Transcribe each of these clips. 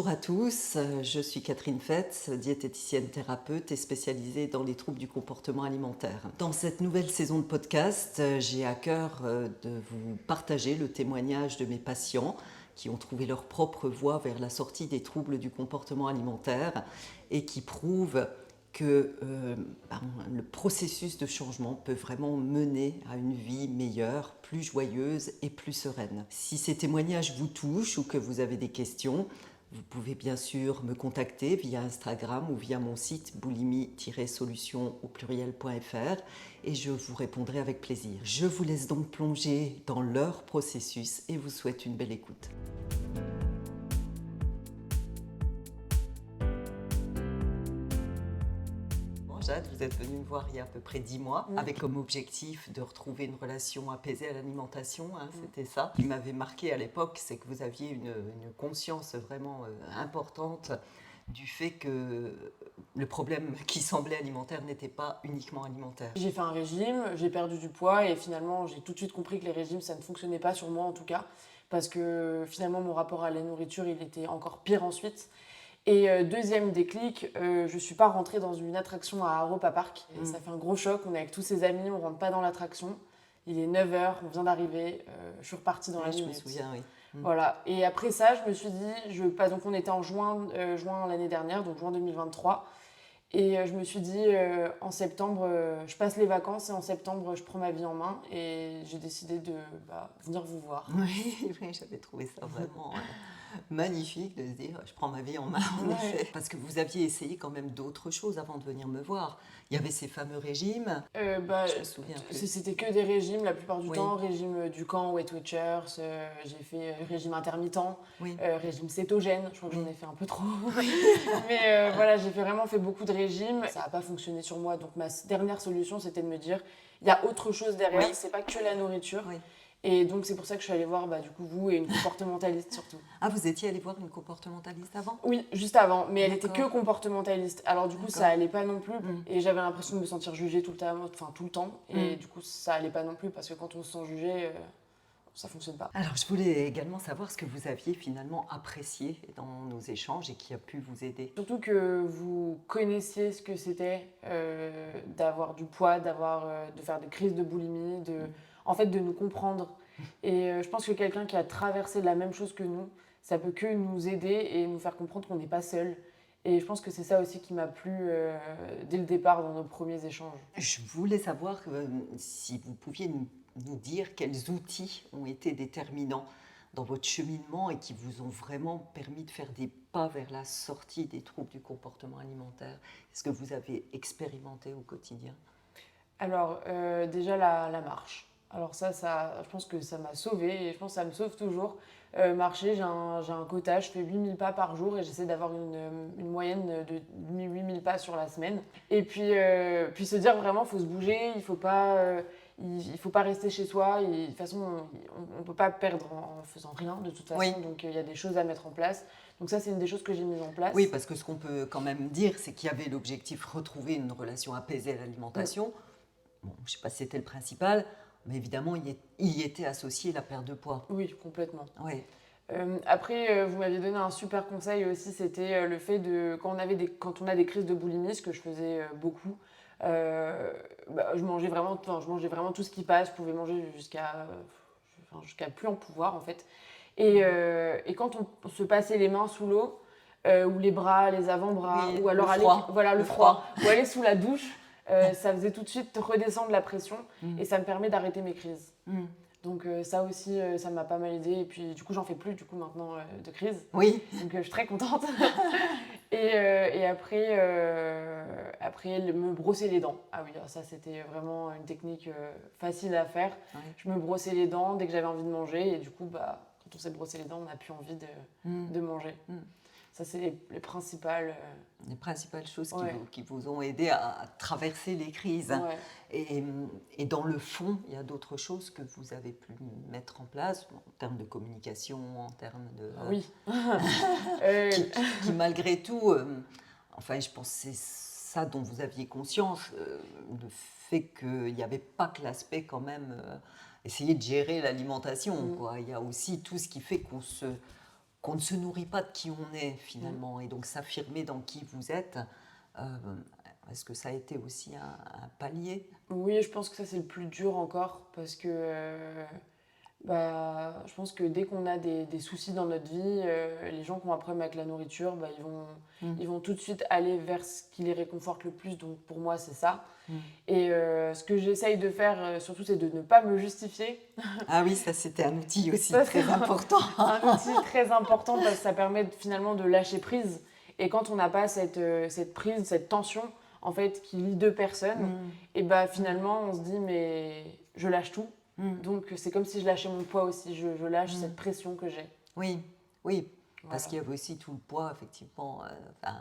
Bonjour à tous, je suis Catherine Fetz, diététicienne thérapeute et spécialisée dans les troubles du comportement alimentaire. Dans cette nouvelle saison de podcast, j'ai à cœur de vous partager le témoignage de mes patients qui ont trouvé leur propre voie vers la sortie des troubles du comportement alimentaire et qui prouvent que le processus de changement peut vraiment mener à une vie meilleure, plus joyeuse et plus sereine. Si ces témoignages vous touchent ou que vous avez des questions, vous pouvez bien sûr me contacter via Instagram ou via mon site boulimie-solution au pluriel.fr et je vous répondrai avec plaisir. Je vous laisse donc plonger dans leur processus et vous souhaite une belle écoute. Jade, vous êtes venue me voir il y a à peu près 10 mois avec comme objectif de retrouver une relation apaisée à l'alimentation. C'était ça qui m'avait marqué à l'époque, c'est que vous aviez une conscience vraiment importante du fait que le problème qui semblait alimentaire n'était pas uniquement alimentaire. J'ai fait un régime, j'ai perdu du poids et finalement j'ai tout de suite compris que les régimes ça ne fonctionnait pas sur moi en tout cas parce que finalement mon rapport à la nourriture il était encore pire ensuite. Et deuxième déclic, je suis pas rentrée dans une attraction à Europa Park. Et ça fait un gros choc, on est avec tous ses amis, on rentre pas dans l'attraction. Il est 9h, on vient d'arriver, je suis repartie dans la Je me minute. souviens, oui. Voilà. Et après ça, je me suis dit, donc on était en juin l'année dernière, donc juin 2023. Et je me suis dit, en septembre, je passe les vacances et en septembre, je prends ma vie en main. Et j'ai décidé de venir vous voir. Oui, j'avais trouvé ça vraiment magnifique de se dire je prends ma vie en main, en effet. Parce que vous aviez essayé quand même d'autres choses avant de venir me voir. Il y avait ces fameux régimes. Je me souviens plus. C'était que des régimes la plupart du temps. Régime du camp, Weight Watchers, j'ai fait régime intermittent, régime cétogène, je crois que j'en ai fait un peu trop. Mais voilà, j'ai vraiment fait beaucoup de régimes. Ça n'a pas fonctionné sur moi, donc ma dernière solution c'était de me dire il y a autre chose derrière, c'est pas que la nourriture. Et donc c'est pour ça que je suis allée voir du coup vous et une comportementaliste surtout. Ah, vous étiez allée voir une comportementaliste avant ? Oui, juste avant, mais elle était que comportementaliste. Alors du coup ça allait pas non plus et j'avais l'impression de me sentir jugée tout le temps et du coup ça allait pas non plus parce que quand on se sent jugé, ça fonctionne pas. Alors je voulais également savoir ce que vous aviez finalement apprécié dans nos échanges et qui a pu vous aider. Surtout que vous connaissiez ce que c'était d'avoir du poids, de faire des crises de boulimie, en fait de nous comprendre. Et je pense que quelqu'un qui a traversé la même chose que nous, ça peut que nous aider et nous faire comprendre qu'on n'est pas seul. Et je pense que c'est ça aussi qui m'a plu dès le départ dans nos premiers échanges. Je voulais savoir si vous pouviez nous dire quels outils ont été déterminants dans votre cheminement et qui vous ont vraiment permis de faire des pas vers la sortie des troubles du comportement alimentaire. Est-ce que vous avez expérimenté au quotidien ? Alors, déjà la marche. Alors ça, je pense que ça m'a sauvée et je pense que ça me sauve toujours. Marcher, j'ai un quota, je fais 8000 pas par jour et j'essaie d'avoir une moyenne de 8000 pas sur la semaine. Et puis se dire vraiment, il faut se bouger, il faut pas rester chez soi. De toute façon, on ne peut pas perdre en faisant rien de toute façon, donc il y a des choses à mettre en place. Donc ça, c'est une des choses que j'ai mises en place. Oui, parce que ce qu'on peut quand même dire, c'est qu'il y avait l'objectif retrouver une relation apaisée à l'alimentation. Bon, je ne sais pas si c'était le principal, mais évidemment, il y était associé la perte de poids. Oui, complètement. Oui. Après, vous m'aviez donné un super conseil aussi, c'était le fait de, quand on a des crises de boulimie, ce que je faisais beaucoup, je mangeais vraiment tout ce qui passe, je pouvais manger jusqu'à plus en pouvoir en fait. Et quand on se passait les mains sous l'eau, ou les bras, les avant-bras, ou alors le froid, ou aller sous la douche, ça faisait tout de suite redescendre la pression et ça me permet d'arrêter mes crises. Donc ça aussi, ça m'a pas mal aidé. Et puis du coup, j'en fais plus du coup maintenant de crise. Oui. Donc je suis très contente. et après, me brosser les dents. Ah oui, ça c'était vraiment une technique facile à faire. Oui. Je me brossais les dents dès que j'avais envie de manger. Et du coup, quand on s'est brossé les dents, on n'a plus envie de manger. Ça, c'est les principales... Les principales choses qui vous ont aidé à traverser les crises. Ouais. Et dans le fond, il y a d'autres choses que vous avez pu mettre en place, en termes de communication, en termes de... Oui. qui malgré tout, je pense que c'est ça dont vous aviez conscience, le fait qu'il n'y avait pas que l'aspect quand même... essayer de gérer l'alimentation, quoi. Il y a aussi tout ce qui fait qu'on ne se nourrit pas de qui on est finalement, et donc s'affirmer dans qui vous êtes. euh, Est-ce que ça a été aussi un palier? Oui, je pense que ça c'est le plus dur encore parce que bah, je pense que dès qu'on a des soucis dans notre vie, les gens qui ont un problème avec la nourriture, bah, Mm. ils vont tout de suite aller vers ce qui les réconforte le plus. Donc pour moi, c'est ça. Mm. Et ce que j'essaye de faire, surtout, c'est de ne pas me justifier. Ah oui, ça c'était un outil aussi Ça, très c'est important. un outil très important parce que ça permet finalement de lâcher prise. Et quand on n'a pas cette prise, cette tension, en fait, qui lie deux personnes, Mm. et bah finalement, on se dit, mais je lâche tout. Mm. Donc c'est comme si je lâchais mon poids aussi, je lâche Mm. cette pression que j'ai. Oui, oui, parce Voilà. qu'il y avait aussi tout le poids, effectivement, enfin,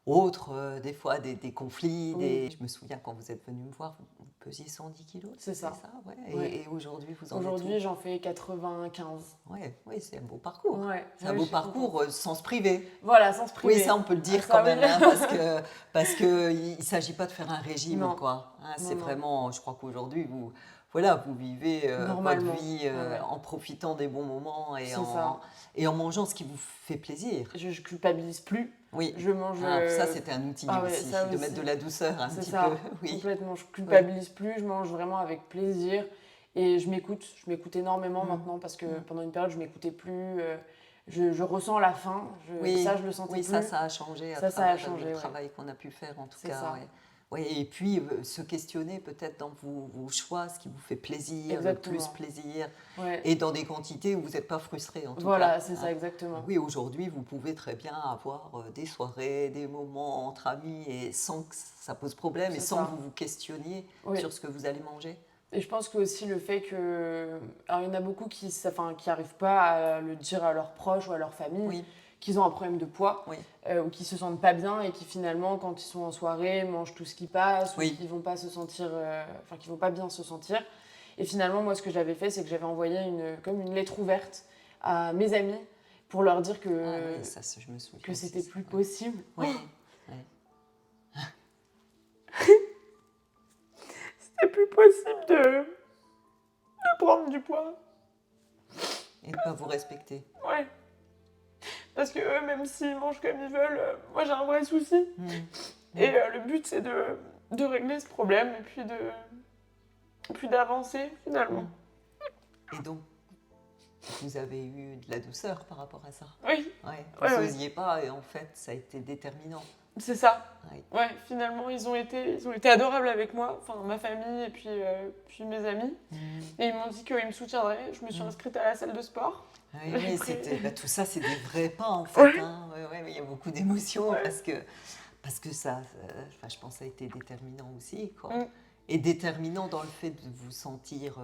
autre, des fois des conflits. Oui. Je me souviens quand vous êtes venu me voir, vous pesiez 110 kilos, C'est ça. ouais. Ouais. Et aujourd'hui, vous en êtes Aujourd'hui, j'en fais 95. où? Ouais, oui, c'est un beau parcours. Ouais, C'est un oui, beau je suis parcours contente. sans se priver. Voilà, sans se priver. Oui, ça on peut le dire Ah, quand ça, oui. même, hein, parce que il s'agit pas de faire un régime, Non, quoi. Hein, c'est non. vraiment, je crois qu'aujourd'hui voilà, vous vivez votre Normalement. vie Ouais. en profitant des bons moments C'est ça. et en mangeant ce qui vous fait plaisir. Je culpabilise plus. Oui. Je mange. Ça c'était un outil Ah ouais, aussi, ça de aussi. mettre de la douceur un C'est petit ça, peu. Oui. complètement. Je culpabilise plus, je mange vraiment avec plaisir et je m'écoute. Je m'écoute énormément maintenant parce que pendant une période, je m'écoutais plus. Je ressens la faim. Oui, Ça, je le sentais oui, plus. ça a changé à Ça a travers changé, le ouais. travail qu'on a pu faire en tout C'est cas. ça. Ouais. Ouais, et puis se questionner peut-être dans vos choix, ce qui vous fait plaisir, le plus Exactement. plaisir, Ouais. et dans des quantités où vous n'êtes pas frustré en tout Voilà, cas. c'est ça, exactement. Oui, aujourd'hui, vous pouvez très bien avoir des soirées, des moments entre amis, et sans que ça pose problème, et C'est sans ça. que vous vous questionniez Oui. sur ce que vous allez manger. Et je pense que aussi le fait que. Alors, il y en a beaucoup qui n'arrivent pas à le dire à leurs proches ou à leur famille, Oui, qu'ils ont un problème de poids, oui, ou qui se sentent pas bien et qui finalement, quand ils sont en soirée, mangent tout ce qui passe, ou oui. qui vont pas se sentir. Qui vont pas bien se sentir. Et finalement, moi, ce que j'avais fait, c'est que j'avais envoyé comme une lettre ouverte à mes amis pour leur dire Ah oui, ça, je me souviens que aussi, c'était ça. plus possible. Oui, oui. C'était plus possible de prendre du poids. Et de ne pas vous respecter. Ouais. Parce que eux, même s'ils mangent comme ils veulent, moi j'ai un vrai souci. Et le but, c'est de régler ce problème et puis d'avancer finalement. Et donc, vous avez eu de la douceur par rapport à ça. Oui, Ouais, Ouais, vous ouais. n'osiez pas, et en fait, ça a été déterminant. c'est ça. Ouais. Ouais, finalement, ils ont été adorables avec moi, enfin ma famille et puis mes amis. Et ils m'ont dit qu'ils me soutiendraient. Je me suis inscrite à la salle de sport. Oui, oui, tout ça, c'est des vrais pas en fait. Ouais. Hein. Ouais, il y a beaucoup d'émotions Ouais. parce que ça, enfin, je pense que ça a été déterminant aussi, quoi. Mm. Et déterminant dans le fait de vous sentir,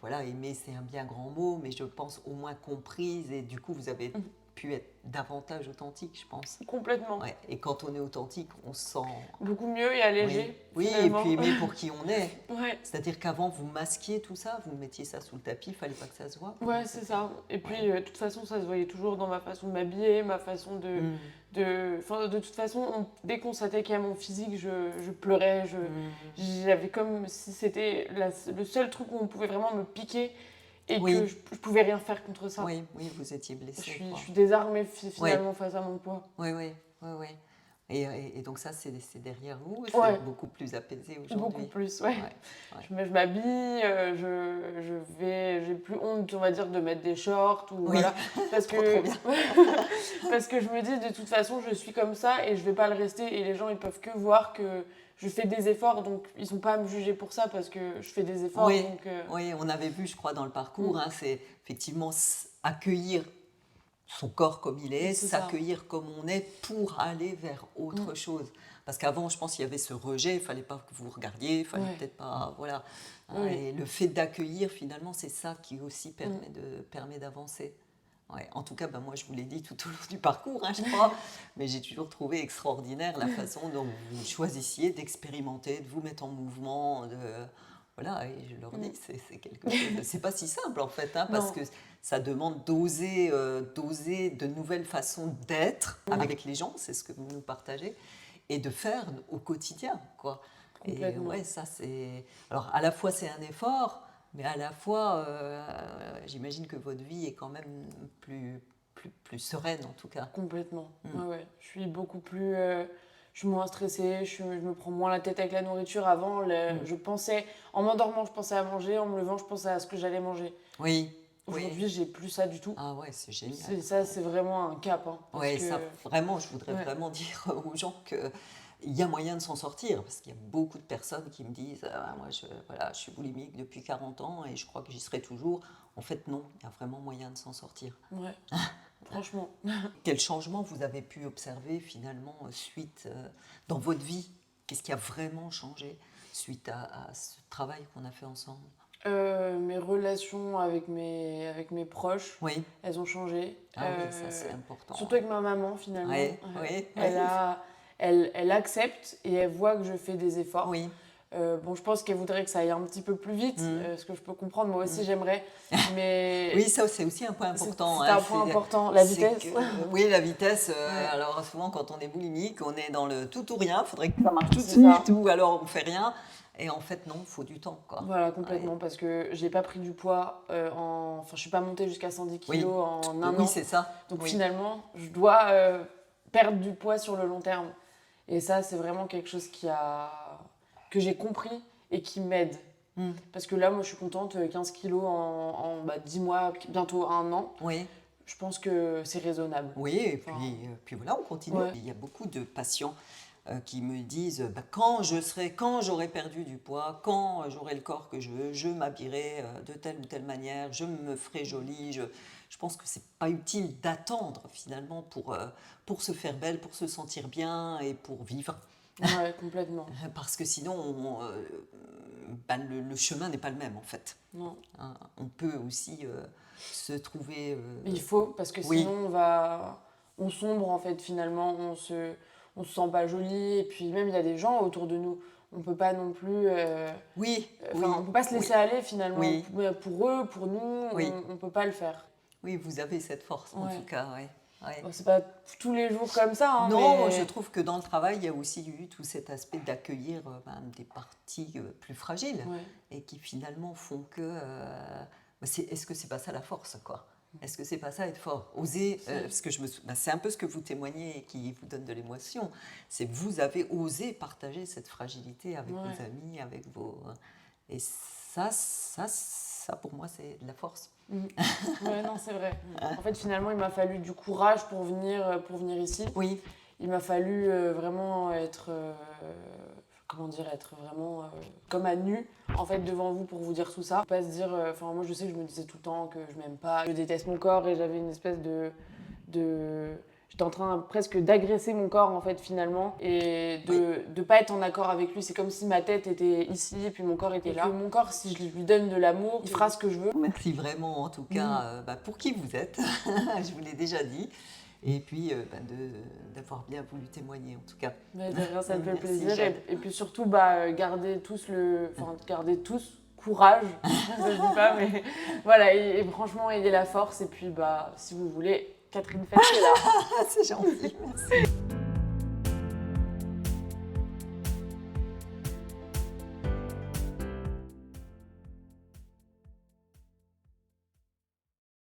voilà, aimer, c'est un bien grand mot, mais je pense au moins comprise, et du coup, vous avez pu être davantage authentique, je pense. Complètement. Ouais. Et quand on est authentique, on se sent. Beaucoup mieux et allégé. Oui, et finalement. puis aimer pour qui on est. Ouais. C'est-à-dire qu'avant, vous masquiez tout ça, vous mettiez ça sous le tapis, il fallait pas que ça se voit. Ouais, c'est ça. Et puis, de toute façon, ça se voyait toujours dans ma façon de m'habiller, ma façon de toute façon, dès qu'on s'attaquait à mon physique, je pleurais. J'avais comme si c'était le seul truc où on pouvait vraiment me piquer et que je pouvais rien faire contre ça. Oui, vous étiez blessée. Je suis désarmée finalement face à mon poids. Oui. Et donc ça, c'est derrière vous, c'est Ouais. beaucoup plus apaisé aujourd'hui. Beaucoup plus, ouais. Ouais. Je m'habille, j'ai plus honte, on va dire, de mettre des shorts ou voilà, parce que Trop bien. parce que je me dis de toute façon je suis comme ça et je vais pas le rester et les gens ils peuvent que voir que je fais des efforts, donc ils sont pas à me juger pour ça parce que je fais des efforts. Oui, donc, oui, on avait vu, je crois, dans le parcours, hein, c'est effectivement accueillir son corps comme il est, C'est ça. s'accueillir comme on est pour aller vers autre chose. Parce qu'avant, je pense qu'il y avait ce rejet, il fallait pas que vous regardiez, il fallait peut-être pas, voilà. Oui. Et le fait d'accueillir, finalement, c'est ça qui aussi permet d'avancer. Ouais, en tout cas, moi je vous l'ai dit tout au long du parcours, hein, je crois, mais j'ai toujours trouvé extraordinaire la façon dont vous choisissiez d'expérimenter, de vous mettre en mouvement, voilà, et je leur dis, c'est quelque chose, c'est pas si simple en fait, hein, parce que ça demande d'oser de nouvelles façons d'être avec les gens, c'est ce que vous nous partagez, et de faire au quotidien, quoi. Et ouais, ça c'est, alors à la fois c'est un effort, mais à la fois, j'imagine que votre vie est quand même plus plus sereine en tout cas. Complètement. Ouais. Je suis beaucoup plus... je suis moins stressée, je me prends moins la tête avec la nourriture. Avant, je pensais... En m'endormant, je pensais à manger. En me levant, je pensais à ce que j'allais manger. Oui. Aujourd'hui, j'ai plus ça du tout. Ah ouais, c'est génial. C'est vraiment un cap. Ouais, ça, vraiment, je voudrais vraiment dire aux gens qu'il y a moyen de s'en sortir, parce qu'il y a beaucoup de personnes qui me disent moi, je suis boulimique depuis 40 ans et je crois que j'y serai toujours. En fait, non, il y a vraiment moyen de s'en sortir. Ouais, franchement. Quel changement vous avez pu observer finalement suite dans votre vie? Qu'est-ce qui a vraiment changé suite à ce travail qu'on a fait ensemble? Mes relations avec mes proches, Oui. elles ont changé. Ah oui, ça c'est important. Surtout avec ma maman finalement. Oui. Elle accepte et elle voit que je fais des efforts. Oui. Bon, je pense qu'elle voudrait que ça aille un petit peu plus vite, ce que je peux comprendre. Moi aussi, j'aimerais. Mais oui, ça c'est aussi un point important. C'est un point important, la vitesse. Oui, la vitesse. Alors souvent, quand on est boulimique, on est dans le tout ou rien. Il faudrait que ça marche tout de suite ou alors on ne fait rien. Et en fait, non, il faut du temps, quoi. Voilà, complètement, parce que j'ai pas pris du poids Enfin, je suis pas montée jusqu'à 110 kilos en un an. Oui, c'est ça. Donc finalement, je dois perdre du poids sur le long terme. Et ça, c'est vraiment quelque chose que j'ai compris et qui m'aide. Parce que là, moi, je suis contente, 15 kilos en 10 mois, bientôt un an. Oui. Je pense que c'est raisonnable. Oui, et puis voilà, on continue. Ouais. Il y a beaucoup de patients qui me disent quand j'aurai perdu du poids, quand j'aurai le corps que je veux, je m'habillerai de telle ou telle manière, je me ferai jolie. Je pense que c'est pas utile d'attendre finalement pour se faire belle, pour se sentir bien et pour vivre. Ouais, complètement. Parce que sinon, le chemin n'est pas le même en fait. Non. On peut aussi se trouver... Il faut, parce que sinon on sombre en fait finalement, on se sent pas joli, et puis même il y a des gens autour de nous, on peut pas non plus... on peut pas se laisser aller finalement, pour eux, pour nous, on peut pas le faire. Oui, vous avez cette force en tout cas, oui. Ouais. Bon, c'est pas tous les jours comme ça. Non, je trouve que dans le travail, il y a aussi eu tout cet aspect d'accueillir des parties plus fragiles et qui finalement font que... est-ce que c'est pas ça la force, quoi? Est-ce que c'est pas ça être fort? Oser, parce que c'est un peu ce que vous témoignez et qui vous donne de l'émotion, c'est que vous avez osé partager cette fragilité avec vos amis, avec vos... Et ça pour moi, c'est de la force. Ouais, non, c'est vrai. En fait, finalement, il m'a fallu du courage pour venir ici. Oui. Il m'a fallu vraiment être vraiment comme à nu, en fait, devant vous pour vous dire tout ça. Pas se dire... moi, je sais que je me disais tout le temps que je m'aime pas, je déteste mon corps, et j'avais une espèce de... J'étais en train presque d'agresser mon corps, en fait, finalement, et de pas être en accord avec lui. C'est comme si ma tête était ici et puis mon corps était là. Mon corps, si je lui donne de l'amour, il fera ce que je veux. Merci vraiment, en tout cas, pour qui vous êtes. Je vous l'ai déjà dit. Et puis d'avoir bien voulu témoigner, en tout cas. Ça me fait plaisir. Et puis surtout, gardez tous courage. Ça, je dis pas, mais voilà. Et franchement, ayez la force. Et puis, si vous voulez... Catherine Fett est là. C'est gentil, merci.